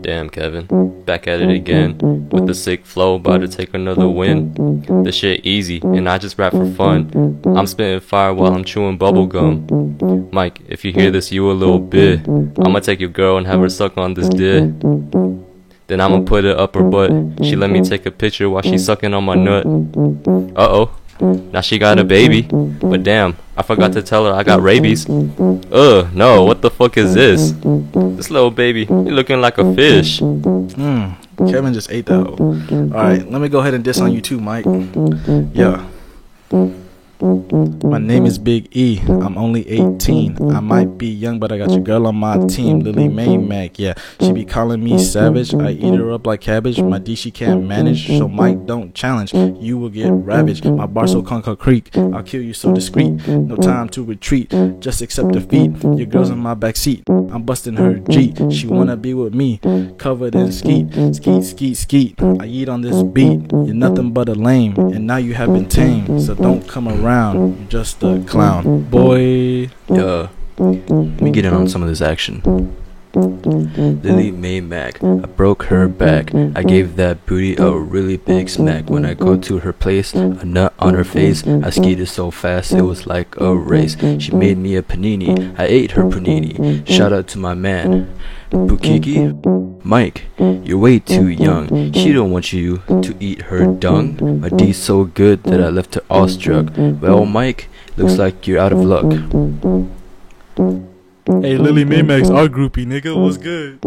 Damn, Kevin, back at it again with the sick flow, about to take another win. This shit easy, and I just rap for fun. I'm spitting fire while I'm chewing bubble gum. Mike, if you hear this, you a little bit. I'ma take your girl and have her suck on this dick. Then I'ma put it up her butt. She let me take a picture while she sucking on my nut. Uh-oh, now she got a baby. But damn, I forgot to tell her I got rabies. No, what the fuck is this? This little baby, he looking like a fish. Kevin just ate that hoe. Alright, let me go ahead and diss on you too, Mike. Yeah. My name is Big E. I'm only 18. I might be young, but I got your girl on my team, Lily Mae Mac. Yeah, she be calling me savage. I eat her up like cabbage. My D she can't manage, so Mike don't challenge. You will get ravaged. My bar so concrete. I'll kill you so discreet. No time to retreat. Just accept defeat. Your girl's in my backseat. I'm busting her Jeep. She wanna be with me, covered in skeet. Skeet. I eat on this beat. You're nothing but a lame, and now you have been tamed. So don't come around. You're just a clown, boy. Let me get in on some of this action. Lily Mae Mac, I broke her back. I gave that booty a really big smack. When I go to her place, a nut on her face. I skated so fast, it was like a race. She made me a panini, I ate her panini. Shout out to my man, Bukiki. Mike, you're way too young. She don't want you to eat her dung. My D's so good that I left her awestruck. Well, Mike, looks like you're out of luck. Hey, Lily Mae Mac's our groupie, nigga. What's good?